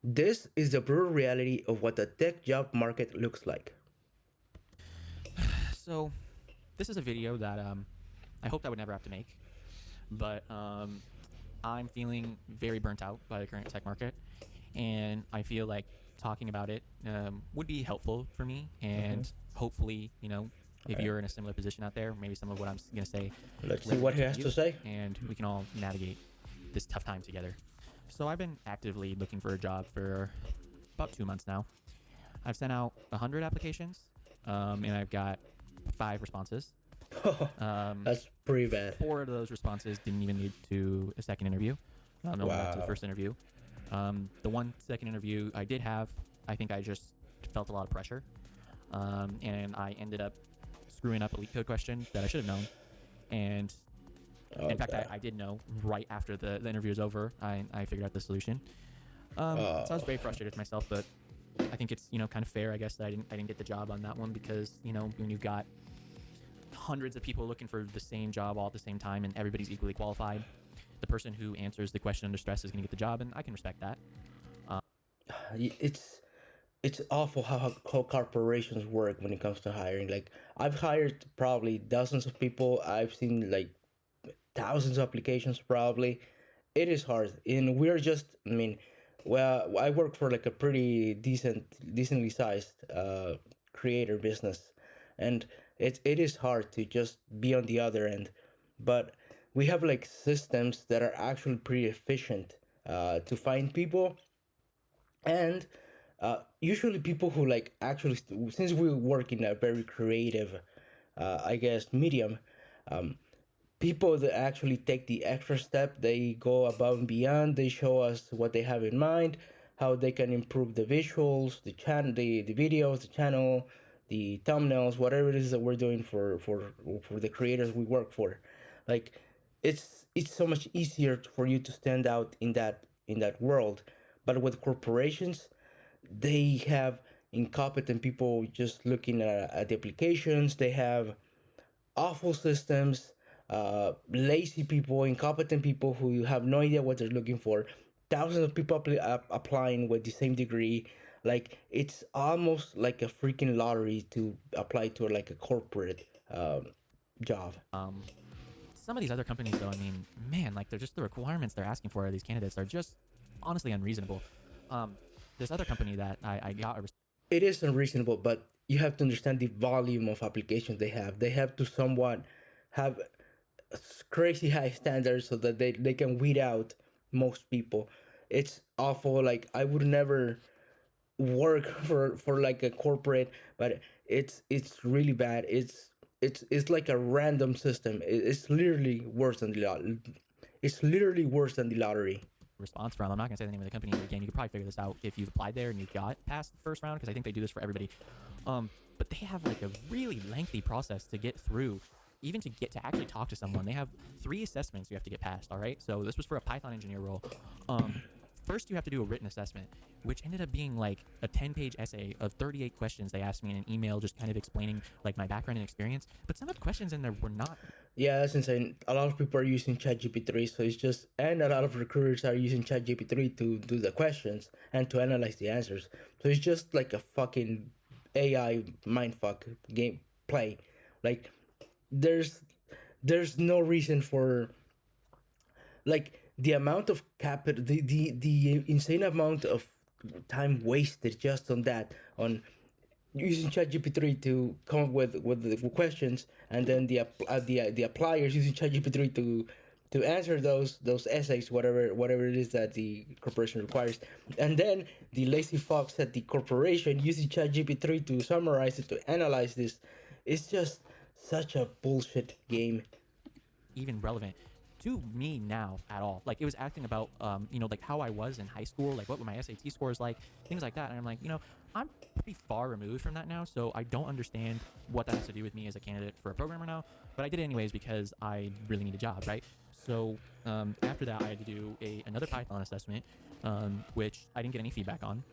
This is the brutal reality of what the tech job market looks like. So, this is a video that I hoped I would never have to make, but I'm feeling very burnt out by the current tech market, and I feel like talking about it would be helpful for me, and hopefully, if Alright, you're in a similar position out there, maybe some of what I'm going to say let's see what he resonates with has to you, say. and we can all navigate this tough time together. So, I've been actively looking for a job for about 2 months now. I've sent out 100 applications, and I've got 5 responses. That's pretty bad. 4 of those responses didn't even lead to a second interview. Only got to the Wow. first interview. The one second interview I did have, I think I just felt a lot of pressure, and I ended up screwing up a leak code question that I should have known. And in fact, Okay. I did know right after the interview was over. I figured out the solution. So I was very frustrated with myself, but I think it's kind of fair, I guess, that I didn't get the job on that one because when you've got hundreds of people looking for the same job all at the same time and everybody's equally qualified, the person who answers the question under stress is going to get the job, and I can respect that. It's awful how corporations work when it comes to hiring. Like, I've hired probably dozens of people. I've seen like thousands of applications probably. It is hard, and we're just, I mean, well, I work for like a pretty decently sized creator business, and it is hard to just be on the other end. But we have like systems that are actually pretty efficient to find people. And usually people who like actually, since we work in a very creative, I guess, medium, people that actually take the extra step, they go above and beyond, they show us what they have in mind, how they can improve the visuals, the channel, the videos, the channel, the thumbnails, whatever it is that we're doing for the creators we work for. Like, it's so much easier for you to stand out in that world. But with corporations, they have incompetent people just looking at the applications. They have awful systems, lazy people, incompetent people who have no idea what they're looking for. Thousands of people applying with the same degree. Like, it's almost like a freaking lottery to apply to like a corporate job. Some of these other companies, though, I mean, man, like they're just the requirements they're asking for these candidates are just honestly unreasonable. Um, this other company that I got a It is unreasonable, but you have to understand the volume of applications they have. They have to somewhat have crazy high standards so that they can weed out most people. It's awful. Like, I would never work for like a corporate, but it's really bad. It's like a random system. It's literally worse than the it's literally worse than the lottery. response from. I'm not going to say the name of the company again. You could probably figure this out if you've applied there and you got past the first round because I think they do this for everybody. But they have like a really lengthy process to get through, even to get to actually talk to someone. They have 3 assessments you have to get past. All right, so this was for a Python engineer role. First, you have to do a written assessment, which ended up being like a 10-page essay of 38 questions they asked me in an email, just kind of explaining like my background and experience. But some of the questions in there were not. Yeah, that's insane. A lot of people are using ChatGPT, so it's just, and a lot of recruiters are using ChatGPT to do the questions and to analyze the answers. So it's just like a fucking AI mindfuck game play. Like, there's there's no reason for, like, the amount of capital, the insane amount of time wasted just on that, on using ChatGPT to come up with the questions, and then the appliers using ChatGPT to answer those essays, whatever it is that the corporation requires, and then the lazy fox at the corporation using ChatGPT to summarize it, to analyze this. It's just such a bullshit game. Even relevant to me now at all. Like it was acting about, like how I was in high school, like what were my SAT scores like, things like that. And I'm like, I'm pretty far removed from that now, so I don't understand what that has to do with me as a candidate for a programmer now. But I did it anyways because I really need a job, right? So after that, I had to do another Python assessment, which I didn't get any feedback on.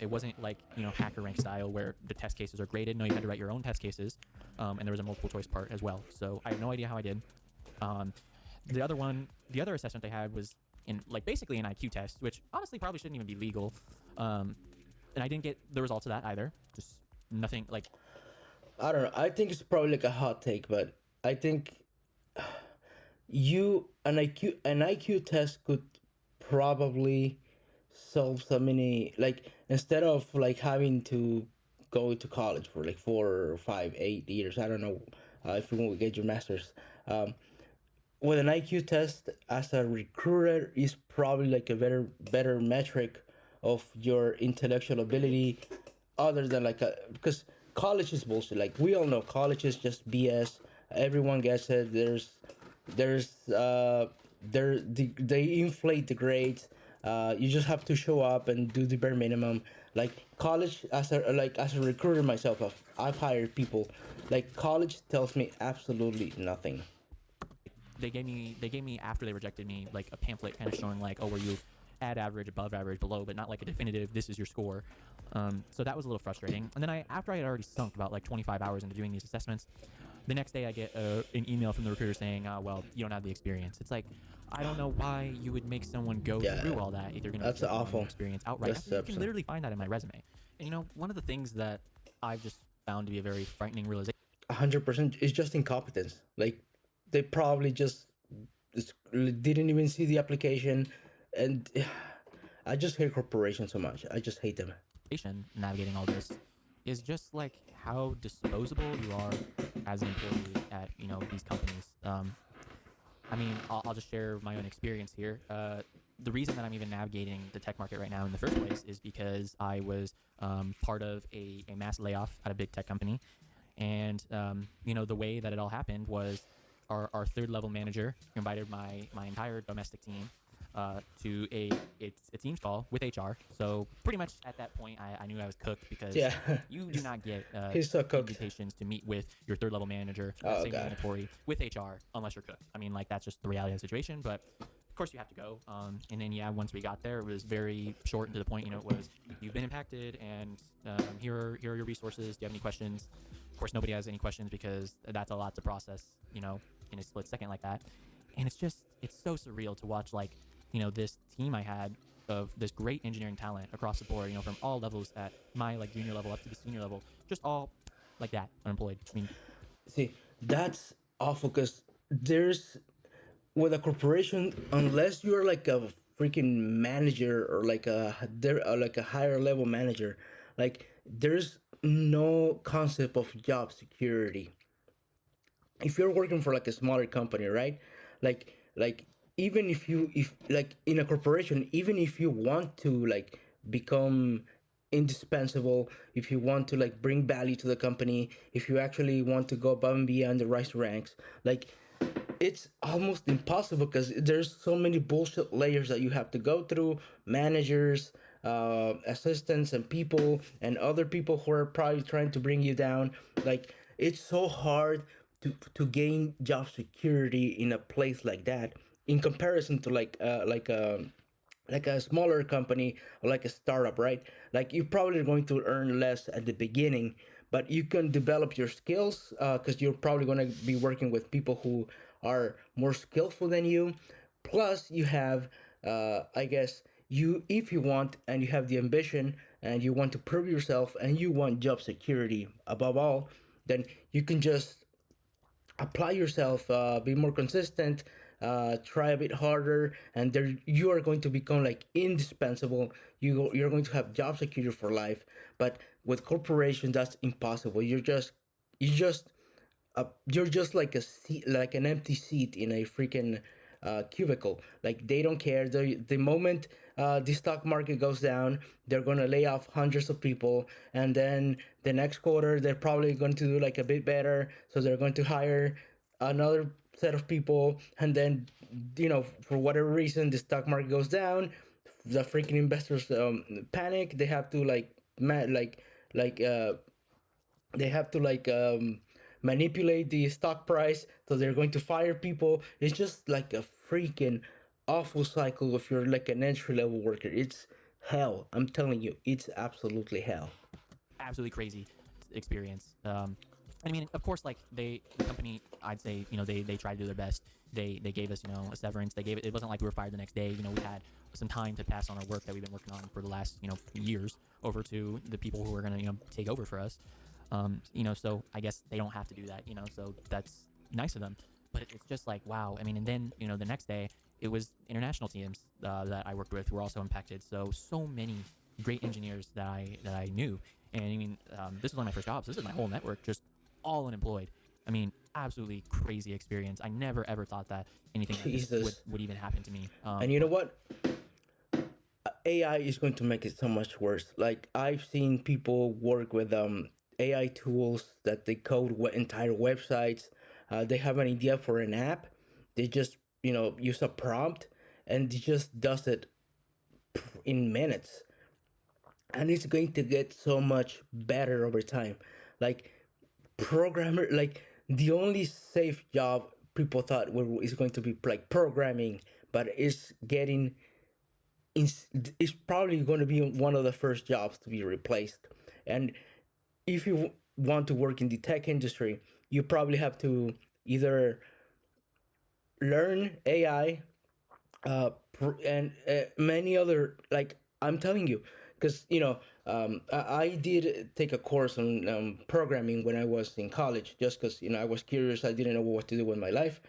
It wasn't like hacker rank style where the test cases are graded. No, you had to write your own test cases, and there was a multiple choice part as well. So I have no idea how I did. The other assessment they had was in like basically an IQ test, which honestly probably shouldn't even be legal. Um, and I didn't get the results of that either. Just nothing like I don't know. I think it's probably like a hot take, but I think you an IQ test could probably solve so many, like, instead of like having to go to college for like 4 or 5, 8 years. I don't know if you want to get your master's. Um, with an IQ test as a recruiter is probably like a better metric of your intellectual ability, other than like a, because college is bullshit. Like we all know, college is just BS. Everyone gets it. There's they inflate the grades. You just have to show up and do the bare minimum. Like college, as a recruiter myself, I've hired people. Like college tells me absolutely nothing. they gave me after they rejected me like a pamphlet kind of showing like, oh, were you at average, above average, below, but not like a definitive this is your score. So that was a little frustrating. And then after I had already sunk about like 25 hours into doing these assessments, the next day I get an email from the recruiter saying, well, you don't have the experience. It's like, I don't know why you would make someone go Yeah, through all that if you're going to that's reject them on no awful. experience outright. That's You can absurd. literally find that in my resume. And one of the things that I've just found to be a very frightening realization 100%. It's just incompetence. Like they probably just didn't even see the application, and I just hate corporations so much. I just hate them. navigating all this is just like how disposable you are as an employee at these companies. I mean, I'll just share my own experience here. The reason that I'm even navigating the tech market right now in the first place is because I was part of a mass layoff at a big tech company. And, the way that it all happened was our third level manager invited my entire domestic team to a Teams call with HR. So pretty much at that point, I knew I was cooked because Yeah, you do not get he's so cooked. invitations to meet with your third level manager. That's Oh a god. mandatory with HR unless you're cooked. I mean, like that's just the reality of the situation. But of course, you have to go. And then yeah, once we got there, it was very short and to the point. It was you've been impacted, and here are your resources. Do you have any questions? Of course, nobody has any questions because that's a lot to process. In a split second like that. And it's so surreal to watch like this team I had of this great engineering talent across the board, from all levels at my like junior level up to the senior level, just all like that, unemployed. I mean, See, that's awful because there's, with a corporation, unless you're like a freaking manager or like a higher level manager, like there's no concept of job security. If you're working for like a smaller company, right? Like even if like in a corporation, even if you want to like become indispensable, if you want to like bring value to the company, if you actually want to go above and beyond the rise ranks, like it's almost impossible because there's so many bullshit layers that you have to go through, managers, assistants, and people, and other people who are probably trying to bring you down. Like it's so hard to gain job security in a place like that, in comparison to like a smaller company or like a startup, right? Like you're probably going to earn less at the beginning, but you can develop your skills because you're probably going to be working with people who are more skillful than you. Plus, you have, I guess, you if you want and you have the ambition and you want to prove yourself and you want job security above all, then you can just apply yourself, be more consistent, try a bit harder, and there you are going to become like indispensable. You're going to have job security for life. But with corporations, that's impossible. You're just like a seat, like an empty seat in a freaking cubicle. Like they don't care. The moment the stock market goes down, they're gonna lay off hundreds of people, and then the next quarter they're probably going to do like a bit better. So they're going to hire another set of people, and then for whatever reason the stock market goes down, the freaking investors panic. They have to like they have to manipulate the stock price, so they're going to fire people. It's just like a freaking awful cycle if you're like an entry level worker. It's hell, I'm telling you, it's absolutely hell. absolutely crazy experience. I mean, of course, like the company, I'd say, they tried to do their best. They gave us, a severance. They gave it. It wasn't like we were fired the next day. We had some time to pass on our work that we've been working on for the last, years over to the people who are gonna, take over for us. So I guess they don't have to do that. So that's nice of them. But it's just like wow. I mean, and then the next day it was international teams that I worked with who were also impacted. So many great engineers that I knew. And I mean, this was one of my first jobs. This is my whole network, just all unemployed. I mean, absolutely crazy experience. I never ever thought that anything like this would, Jesus. would even happen to me. And you know what? AI is going to make it so much worse. Like I've seen people work with AI tools that they code entire websites. They have an idea for an app. They just use a prompt, and it just does it in minutes. And it's going to get so much better over time. Like programmer, like the only safe job people thought is going to be like programming, but it's getting it's probably going to be one of the first jobs to be replaced. And if you want to work in the tech industry, you probably have to either learn AI and many other, like I'm telling you, because I did take a course on programming when I was in college, just because I was curious. I didn't know what to do with my life,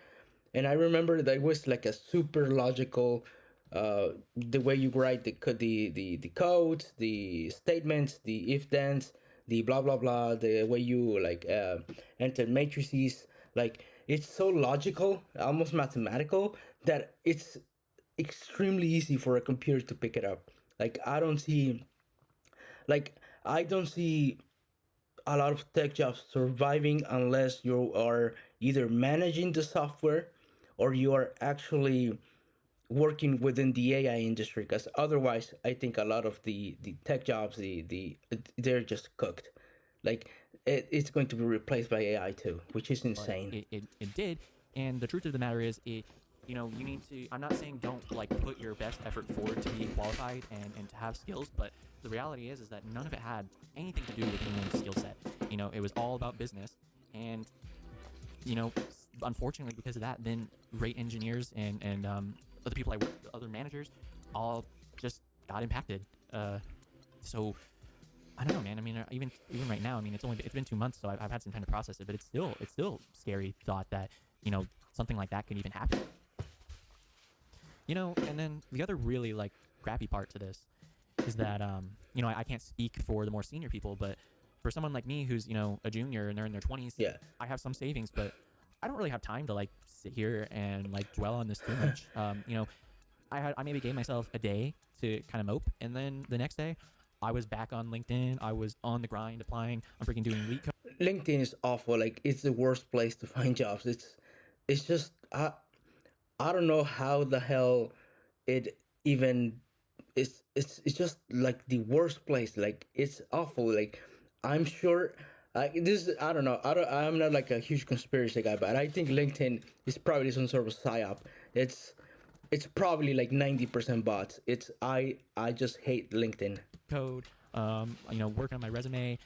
and I remember that it was like a super logical, the way you write the code, the statements, the if thens, the blah blah blah, the way you like enter matrices, like it's so logical, almost mathematical, that it's extremely easy for a computer to pick it up. Like like I don't see a lot of tech jobs surviving unless you are either managing the software or you are actually working within the AI industry. Because otherwise, I think a lot of the tech jobs, they're just cooked. Like it's going to be replaced by AI too, which is But insane. it did. And the truth of the matter is, you need to. I'm not saying don't like put your best effort forward to be qualified and to have skills, but the reality is that none of it had anything to do with anyone's skill set. It was all about business, and you know, unfortunately, because of that, then great engineers and other people I work, other managers, all just got impacted. So I don't know, man. I mean, even right now, I mean, it's been 2 months, so I've had some time to process it, but it's still scary thought that something like that could even happen. And then the other really like crappy part to this is that I can't speak for the more senior people, but for someone like me who's a junior and they're in their 20s, Yeah. I have some savings, but I don't really have time to like sit here and like dwell on this too much. I maybe gave myself a day to kind of mope, and then the next day I was back on LinkedIn. I was on the grind applying. I'm freaking doing leak code. LinkedIn is awful. Like it's the worst place to find jobs. It's just I don't know how the hell it even it's just like the worst place. Like it's awful. Like I'm sure this I don't know. I'm not like a huge conspiracy guy, but I think LinkedIn is probably some sort of psyop. It's it's probably like 90% bots. I just hate LinkedIn. Code, working on my resume,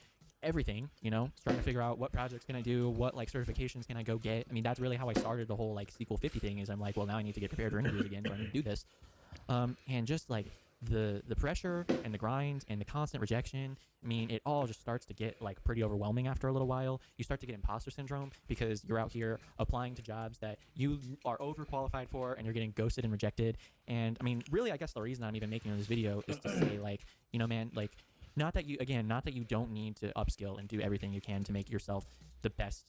everything, starting to figure out what projects can I do, what like certifications can I go get. I mean, that's really how I started the whole like SQL 50 thing. Is I'm like, well, now I need to get prepared for interviews again, so I need to do this. And just like the pressure and the grind and the constant rejection, I mean, it all just starts to get like pretty overwhelming after a little while. You start to get imposter syndrome because you're out here applying to jobs that you are overqualified for and you're getting ghosted and rejected. And I mean, really, I guess the reason I'm even making this video is to say like, man, like not that you don't need to upskill and do everything you can to make yourself the best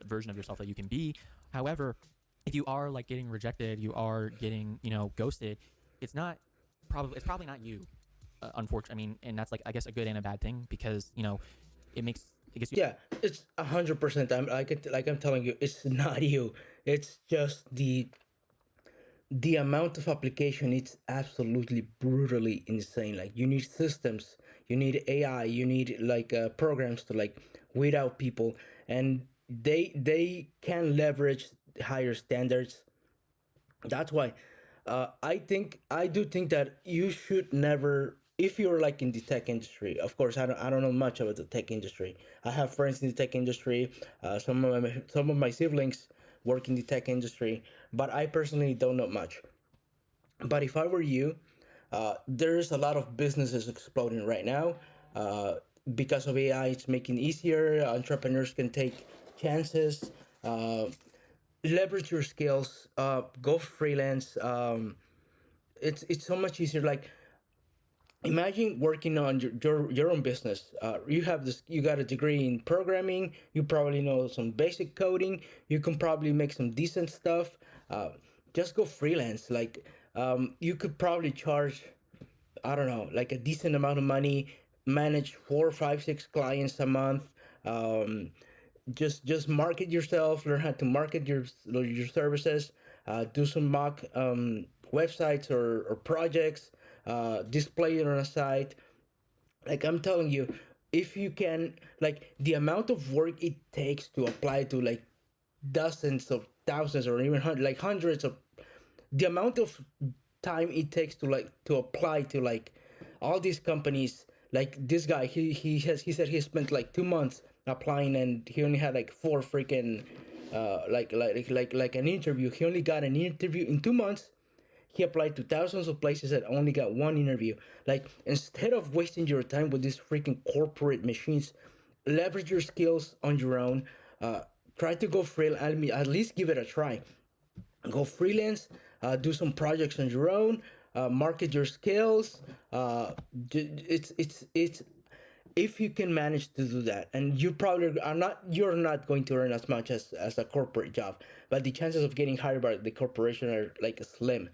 version of yourself that you can be. However, if you are like getting rejected, you are getting ghosted, it's not it's probably not you. Unfortunately, I mean, and that's like I guess a good and a bad thing because it gets you. Yeah, it's 100%. I'm telling you, it's not you. It's just the amount of application. It's absolutely brutally insane. Like you need systems, you need AI, you need like programs to like weed out people, and they can leverage higher standards. That's why I do think that you should never. if you're like in the tech industry, of course, I don't know much about the tech industry. I have friends in the tech industry. Some of my siblings work in the tech industry, but I personally don't know much. But if I were you, there's a lot of businesses exploding right now. Uh, because of AI, it's making it easier. Entrepreneurs can take chances, uh, leverage your skills, go freelance. It's so much easier. Like, imagine working on your own business. You got a degree in programming, you probably know some basic coding, you can probably make some decent stuff. uh, just go freelance. Like, you could probably charge, I don't know, like a decent amount of money, manage 4, 5, 6 clients a month. Just market yourself, learn how to market your services, do some mock websites or projects, display it on a site. Like, I'm telling you, if you can, like, the amount of work it takes to apply to like dozens of thousands or even like hundreds of, the amount of time it takes to like to apply to like all these companies. Like, this guy, he said he spent like 2 months applying, and he only had like four freaking like an interview. He only got an interview in 2 months. He applied to thousands of places and only got one interview. Like, instead of wasting your time with these freaking corporate machines, leverage your skills on your own. uh, Try to go freelance. I mean, at least give it a try. Go freelance, do some projects on your own, market your skills. It's if you can manage to do that, and you're not going to earn as much as a corporate job, but the chances of getting hired by the corporation are like slim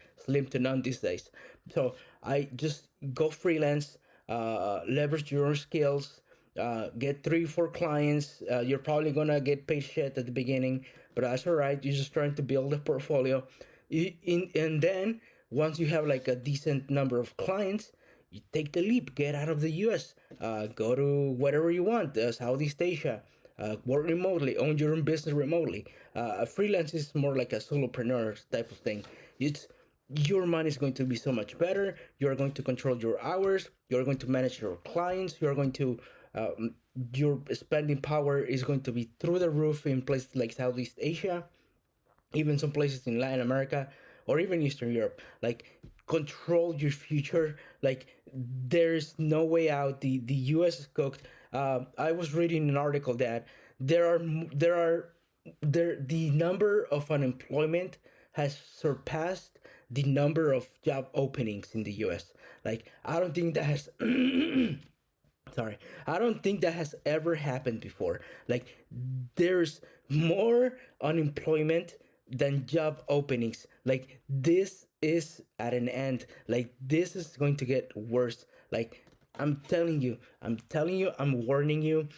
to none these days. So I just go freelance, leverage your own skills, get 3 4 clients. You're probably gonna get paid shit at the beginning, but that's all right. You're just trying to build a portfolio. And then once you have like a decent number of clients, you take the leap, get out of the U.S., go to whatever you want, Southeast Asia, work remotely, own your own business remotely. Freelance is more like a solopreneur type of thing. It's Your money is going to be so much better. You're going to control your hours. You're going to manage your clients. Your spending power is going to be through the roof in places like Southeast Asia, even some places in Latin America or even Eastern Europe. Like, control your future. Like, there's no way out. The U.S. is cooked. I was reading an article that the number of unemployment has surpassed the number of job openings in the U.S. Like, I don't think that has sorry, I don't think that has ever happened before. Like, there's more unemployment than job openings. Like, this is at an end. Like, this is going to get worse. Like, I'm telling you, I'm warning you.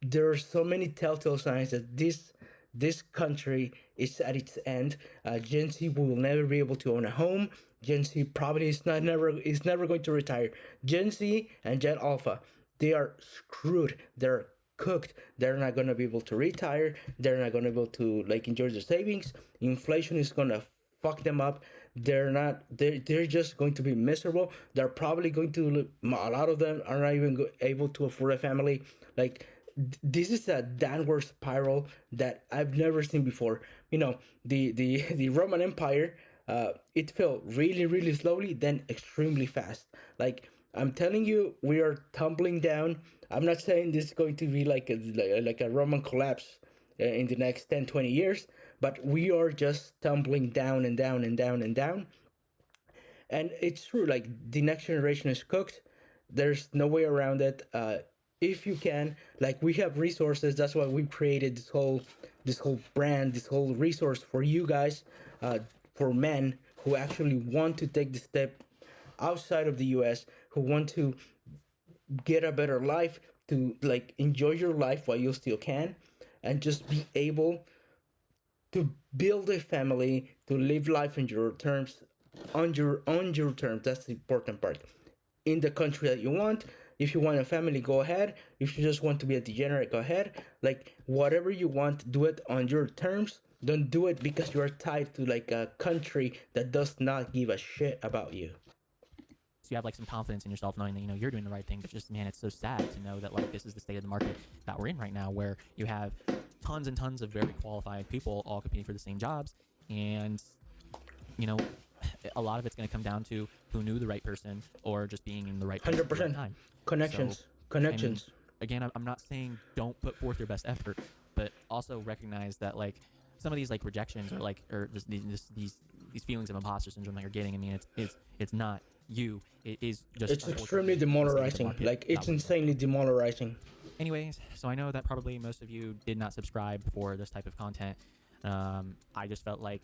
There are so many telltale signs that this country is at its end. Gen Z will never be able to own a home. Gen Z probably is never going to retire. Gen Z and Gen Alpha, they are screwed. They're cooked. They're not gonna be able to retire. They're not gonna be able to like enjoy their savings. Inflation is gonna fuck them up. They're just going to be miserable. They're probably going to, a lot of them are not even able to afford a family. Like, this is a downward spiral that I've never seen before. The Roman Empire, it fell really really slowly, then extremely fast. Like, I'm telling you, we are tumbling down. I'm not saying this is going to be like a Roman collapse in the next 10, 20 years, but we are just tumbling down and down and down and down. And it's true, like, the next generation is cooked. There's no way around it. If you can, like, we have resources. That's why we created this whole brand, this whole resource for you guys, for men who actually want to take the step outside of the US, who want to get a better life, to like enjoy your life while you still can, and just be able to build a family, to live life on your terms, on your terms. That's the important part. In the country that you want. If you want a family, go ahead. If you just want to be a degenerate, go ahead. Like, whatever you want, do it on your terms. Don't do it because you are tied to like a country that does not give a shit about you. you have like some confidence in yourself, knowing that you're doing the right thing. But just, man, it's so sad to know that like this is the state of the market that we're in right now, where you have tons and tons of very qualified people all competing for the same jobs, and you know a lot of it's going to come down to who knew the right person or just being in the right place Hundred at the right percent time. So, connections, I mean, connections. again, I'm not saying don't put forth your best effort, but also recognize that like some of these like rejections or just these feelings of imposter syndrome that you're getting. I mean, it's not you. It is just It's extremely unfortunately the state of the demoralizing. market Like that it's we're in. insanely demoralizing. Anyways, so I know that probably most of you did not subscribe for this type of content. I just felt like